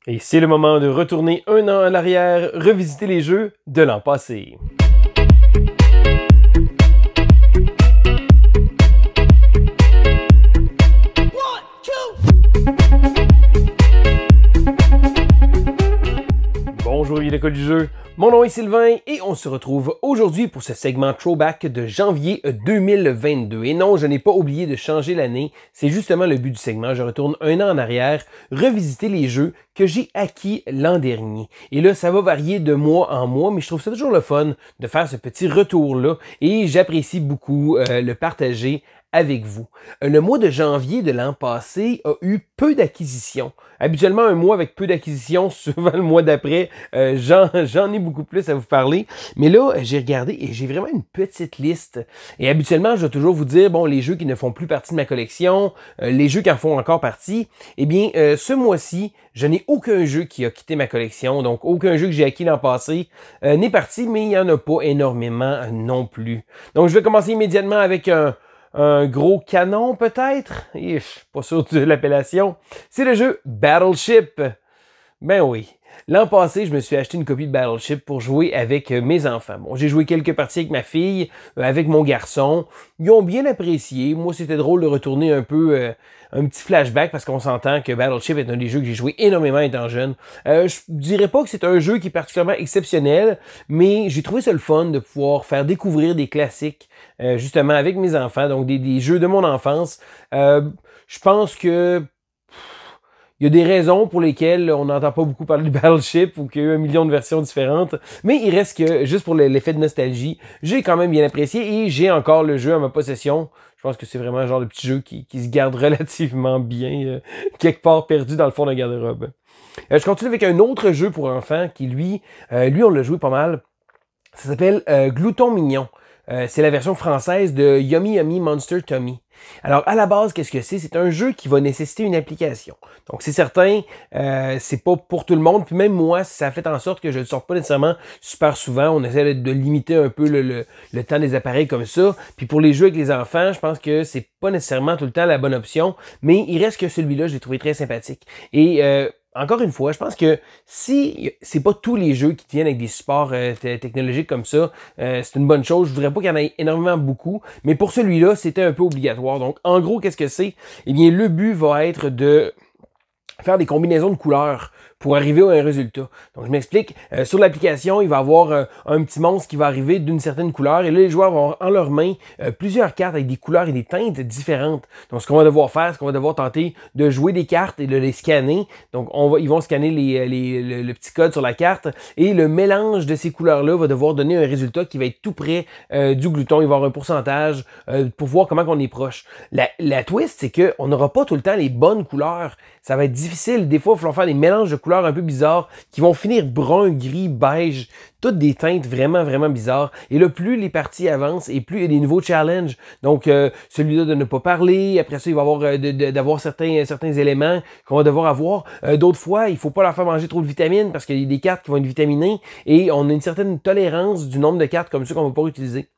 Et c'est le moment de retourner un an en arrière, revisiter les jeux de l'an passé. Bonjour l'école du jeu, mon nom est Sylvain et on se retrouve aujourd'hui pour ce segment Throwback de janvier 2022. Et non, je n'ai pas oublié de changer l'année, c'est justement le but du segment. Je retourne un an en arrière, revisiter les jeux que j'ai acquis l'an dernier. Et là, ça va varier de mois en mois, mais je trouve ça toujours le fun de faire ce petit retour-là et j'apprécie beaucoup le partager avec vous. Le mois de janvier de l'an passé a eu peu d'acquisitions. Habituellement, un mois avec peu d'acquisitions, souvent le mois d'après, j'en ai beaucoup plus à vous parler. Mais là, j'ai regardé et j'ai vraiment une petite liste. Et habituellement, je vais toujours vous dire, bon, les jeux qui ne font plus partie de ma collection, les jeux qui en font encore partie. Eh bien, ce mois-ci, je n'ai aucun jeu qui a quitté ma collection. Donc, aucun jeu que j'ai acquis l'an passé n'est parti, mais il n'y en a pas énormément non plus. Donc, je vais commencer immédiatement avec un gros canon peut-être, je suis pas sûr de l'appellation, c'est le jeu Battleship. Ben oui, l'an passé, je me suis acheté une copie de Battleship pour jouer avec mes enfants. Bon, j'ai joué quelques parties avec ma fille, avec mon garçon, ils ont bien apprécié. Moi, c'était drôle de retourner un peu un petit flashback parce qu'on s'entend que Battleship est un des jeux que j'ai joué énormément étant jeune. Je dirais pas que c'est un jeu qui est particulièrement exceptionnel, mais j'ai trouvé ça le fun de pouvoir faire découvrir des classiques justement avec mes enfants, donc des jeux de mon enfance. Je pense que il y a des raisons pour lesquelles on n'entend pas beaucoup parler de Battleship ou qu'il y a eu 1 million de versions différentes, mais il reste que, juste pour l'effet de nostalgie, j'ai quand même bien apprécié et j'ai encore le jeu à ma possession. Je pense que c'est vraiment le genre de petit jeu qui se garde relativement bien, quelque part perdu dans le fond d'un garde-robe. Je continue avec un autre jeu pour enfants qui, lui on l'a joué pas mal. Ça s'appelle Glouton Mignon. C'est la version française de Yummy Yummy Monster Tummy. Alors, à la base, qu'est-ce que c'est? C'est un jeu qui va nécessiter une application. Donc, c'est certain, c'est pas pour tout le monde. Puis même moi, ça a fait en sorte que je ne le sorte pas nécessairement super souvent. On essaie de limiter un peu le temps des appareils comme ça. Puis pour les jeux avec les enfants, je pense que c'est pas nécessairement tout le temps la bonne option. Mais il reste que celui-là, je l'ai trouvé très sympathique. Et encore une fois, je pense que si c'est pas tous les jeux qui viennent avec des supports technologiques comme ça, c'est une bonne chose. Je voudrais pas qu'il y en ait énormément beaucoup, mais pour celui-là, c'était un peu obligatoire. Donc, en gros, qu'est-ce que c'est? Eh bien, le but va être de faire des combinaisons de couleurs pour arriver à un résultat. Donc, je m'explique. Sur l'application, il va y avoir un petit monstre qui va arriver d'une certaine couleur. Et là, les joueurs vont avoir en leurs mains plusieurs cartes avec des couleurs et des teintes différentes. Donc, ce qu'on va devoir faire, c'est qu'on va devoir tenter de jouer des cartes et de les scanner. Donc, ils vont scanner le petit code sur la carte. Et le mélange de ces couleurs-là va devoir donner un résultat qui va être tout près du glouton. Il va y avoir un pourcentage pour voir comment on est proche. La twist, c'est qu'on n'aura pas tout le temps les bonnes couleurs. Ça va être difficile. Des fois, il va falloir faire des mélanges de couleurs un peu bizarres qui vont finir brun, gris, beige, toutes des teintes vraiment, vraiment bizarres. Et là, plus les parties avancent et plus il y a des nouveaux challenges. Donc, celui-là de ne pas parler. Après ça, il va y avoir d'avoir certains éléments qu'on va devoir avoir. D'autres fois, il faut pas leur faire manger trop de vitamines parce qu'il y a des cartes qui vont être vitaminées et on a une certaine tolérance du nombre de cartes comme ça qu'on va pas utiliser.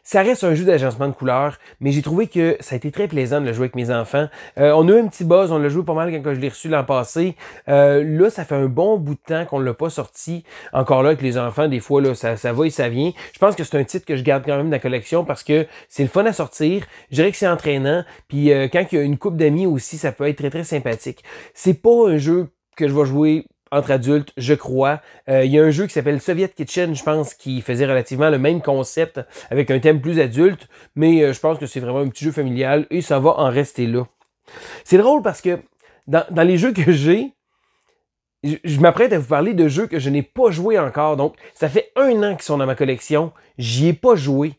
Ça reste un jeu d'agencement de couleurs, mais j'ai trouvé que ça a été très plaisant de le jouer avec mes enfants. On a eu un petit buzz, on l'a joué pas mal quand je l'ai reçu l'an passé. Là, ça fait un bon bout de temps qu'on ne l'a pas sorti. Encore là, avec les enfants, des fois, là, ça va et ça vient. Je pense que c'est un titre que je garde quand même dans la collection parce que c'est le fun à sortir. Je dirais que c'est entraînant. Puis quand il y a une couple d'amis aussi, ça peut être très, très sympathique. C'est pas un jeu que je vais jouer entre adultes, je crois. Il y a un jeu qui s'appelle Soviet Kitchen, je pense, qui faisait relativement le même concept avec un thème plus adulte, mais je pense que c'est vraiment un petit jeu familial et ça va en rester là. C'est drôle parce que dans les jeux que j'ai, je m'apprête à vous parler de jeux que je n'ai pas joué encore. Donc, ça fait 1 an qu'ils sont dans ma collection, j'y ai pas joué.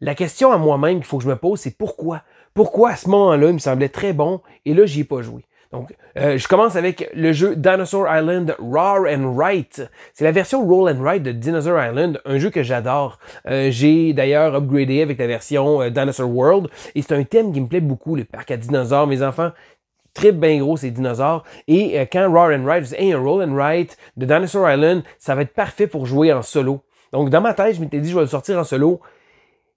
La question à moi-même qu'il faut que je me pose, c'est pourquoi? Pourquoi à ce moment-là, il me semblait très bon et là, j'y ai pas joué? Donc, je commence avec le jeu Dinosaur Island Roar and Write. C'est la version Roll and Write de Dinosaur Island, un jeu que j'adore. J'ai d'ailleurs upgradé avec la version Dinosaur World et c'est un thème qui me plaît beaucoup, le parc à dinosaures. Mes enfants trippent bien gros ces dinosaures. Et quand Roar and Write, je dis hey, un Roll and Write de Dinosaur Island, ça va être parfait pour jouer en solo. Donc, dans ma tête, je m'étais dit je vais le sortir en solo.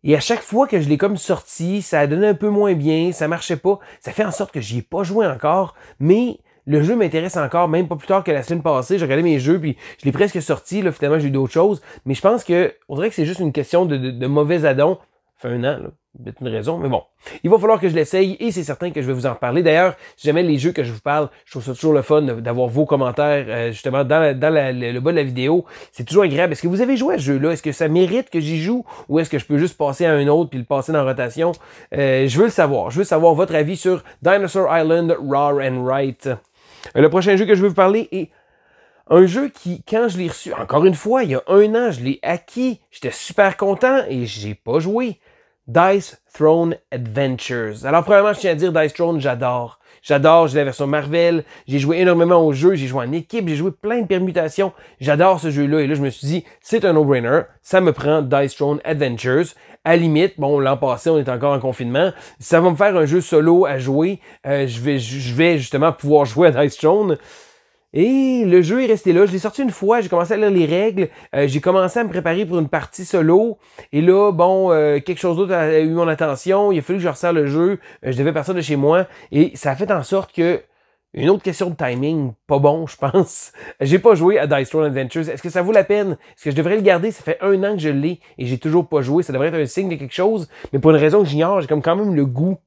Et à chaque fois que je l'ai comme sorti, ça a donné un peu moins bien, ça marchait pas. Ça fait en sorte que j'y ai pas joué encore, mais le jeu m'intéresse encore, même pas plus tard que la semaine passée. J'ai regardé mes jeux, puis je l'ai presque sorti. Là, finalement, j'ai eu d'autres choses. Mais je pense que on dirait que c'est juste une question de mauvais addon. Ça fait un an, là. Peut-être une raison, mais bon. Il va falloir que je l'essaye et c'est certain que je vais vous en reparler. D'ailleurs, si jamais les jeux que je vous parle, je trouve ça toujours le fun d'avoir vos commentaires justement dans le bas de la vidéo. C'est toujours agréable. Est-ce que vous avez joué à ce jeu-là? Est-ce que ça mérite que j'y joue ou est-ce que je peux juste passer à un autre puis le passer dans rotation? Je veux le savoir. Je veux savoir votre avis sur Dinosaur Island Raw and Right. Le prochain jeu que je veux vous parler est un jeu qui, quand je l'ai reçu, encore une fois, il y a un an, je l'ai acquis. J'étais super content et j'ai pas joué. Dice Throne Adventures. Alors, premièrement, je tiens à dire Dice Throne, j'adore. J'adore, j'ai la version Marvel, j'ai joué énormément au jeu, j'ai joué en équipe, j'ai joué plein de permutations. J'adore ce jeu-là. Et là, je me suis dit, c'est un no-brainer. Ça me prend Dice Throne Adventures. À la limite, bon, l'an passé, on est encore en confinement. Ça va me faire un jeu solo à jouer. Je vais justement pouvoir jouer à Dice Throne. Et le jeu est resté là. Je l'ai sorti une fois, j'ai commencé à lire les règles, j'ai commencé à me préparer pour une partie solo. Et là, bon, quelque chose d'autre a eu mon attention. Il a fallu que je resserre le jeu. Je devais partir de chez moi. Et ça a fait en sorte que une autre question de timing, pas bon, je pense. J'ai pas joué à Dice Throne Adventures. Est-ce que ça vaut la peine? Est-ce que je devrais le garder? Ça fait un an que je l'ai et j'ai toujours pas joué. Ça devrait être un signe de quelque chose. Mais pour une raison que j'ignore, j'ai comme quand même le goût.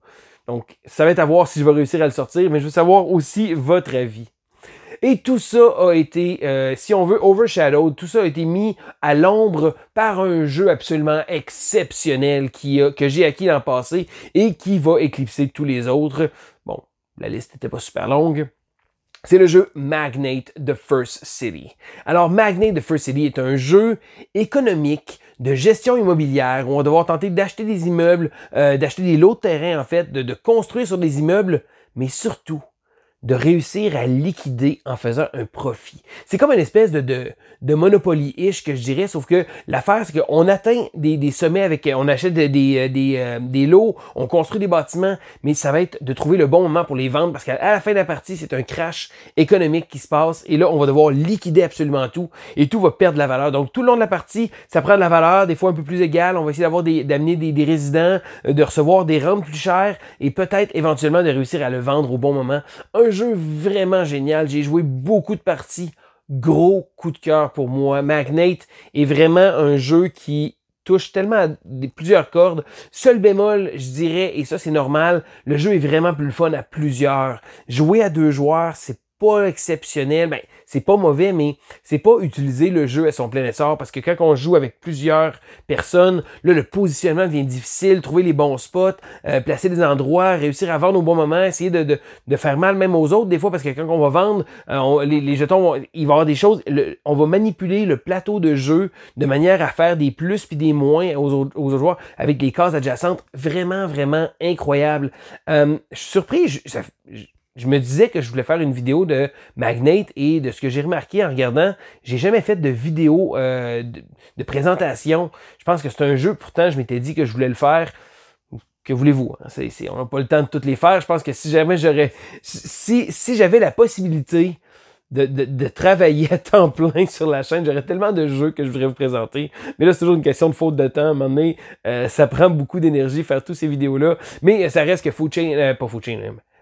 Donc, ça va être à voir si je vais réussir à le sortir. Mais je veux savoir aussi votre avis. Et tout ça a été, si on veut, overshadowed. Tout ça a été mis à l'ombre par un jeu absolument exceptionnel que j'ai acquis l'an passé et qui va éclipser tous les autres. Bon, la liste n'était pas super longue. C'est le jeu Magnate The First City. Alors, Magnate The First City est un jeu économique de gestion immobilière où on va devoir tenter d'acheter des immeubles, d'acheter des lots de terrain, en fait, de construire sur des immeubles, mais surtout de réussir à liquider en faisant un profit. C'est comme une espèce de Monopoly-ish que je dirais, sauf que l'affaire, c'est qu'on atteint des sommets avec, on achète des lots, on construit des bâtiments, mais ça va être de trouver le bon moment pour les vendre parce qu'à la fin de la partie, c'est un crash économique qui se passe et là, on va devoir liquider absolument tout et tout va perdre de la valeur. Donc, tout le long de la partie, ça prend de la valeur, des fois un peu plus égale. On va essayer d'amener des résidents, de recevoir des rentes plus chères et peut-être éventuellement de réussir à le vendre au bon moment. Un jeu vraiment génial. J'ai joué beaucoup de parties. Gros coup de cœur pour moi. Magnate est vraiment un jeu qui touche tellement à plusieurs cordes. Seul bémol, je dirais, et ça c'est normal, le jeu est vraiment plus le fun à plusieurs. Jouer à 2 joueurs, c'est pas exceptionnel. Ben, c'est pas mauvais, mais c'est pas utiliser le jeu à son plein essor parce que quand on joue avec plusieurs personnes, là, le positionnement devient difficile, trouver les bons spots, placer des endroits, réussir à vendre au bon moment, essayer de faire mal même aux autres des fois parce que quand on va vendre, les jetons, il va y avoir des choses, on va manipuler le plateau de jeu de manière à faire des plus puis des moins aux autres joueurs avec des cases adjacentes. Vraiment, vraiment incroyable. Je suis surpris, je me disais que je voulais faire une vidéo de Magnate et de ce que j'ai remarqué en regardant, j'ai jamais fait de vidéo de présentation. Je pense que c'est un jeu, pourtant je m'étais dit que je voulais le faire. Que voulez-vous? Hein? On n'a pas le temps de toutes les faire. Je pense que si jamais si j'avais la possibilité de travailler à temps plein sur la chaîne, j'aurais tellement de jeux que je voudrais vous présenter. Mais là, c'est toujours une question de faute de temps. À un moment donné, ça prend beaucoup d'énergie faire toutes ces vidéos-là. Mais ça reste que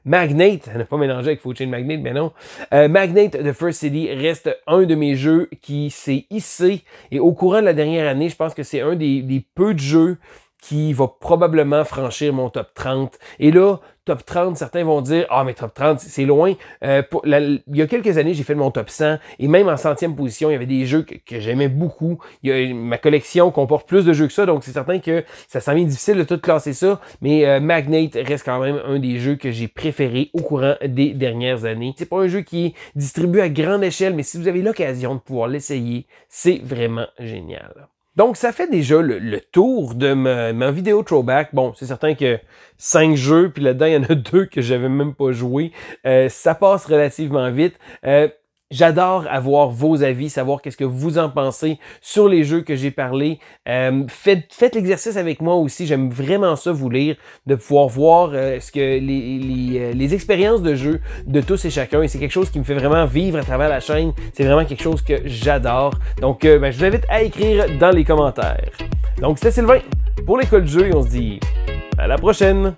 Magnate, ça n'a pas mélangé avec Food Chain Magnate, mais non. Magnate The First City reste un de mes jeux qui s'est hissé. Et au courant de la dernière année, je pense que c'est un des peu de jeux qui va probablement franchir mon top 30. Et là, top 30, certains vont dire « Ah, mais top 30, c'est loin. » Il y a quelques années, j'ai fait mon top 100 et même en 100e position, il y avait des jeux que j'aimais beaucoup. Ma collection comporte plus de jeux que ça, donc c'est certain que ça s'en vient difficile de tout classer ça, mais Magnate reste quand même un des jeux que j'ai préférés au courant des dernières années. C'est pas un jeu qui est distribué à grande échelle, mais si vous avez l'occasion de pouvoir l'essayer, c'est vraiment génial. Donc, ça fait déjà le tour de ma vidéo throwback. Bon, c'est certain que 5 jeux, puis là-dedans, il y en a 2 que j'avais même pas joué. Ça passe relativement vite. J'adore avoir vos avis, savoir qu'est-ce que vous en pensez sur les jeux que j'ai parlé. Faites l'exercice avec moi aussi. J'aime vraiment ça, vous lire, de pouvoir voir ce que les expériences de jeu de tous et chacun. Et c'est quelque chose qui me fait vraiment vivre à travers la chaîne. C'est vraiment quelque chose que j'adore. Donc, je vous invite à écrire dans les commentaires. Donc, c'était Sylvain pour l'école de jeu et on se dit à la prochaine!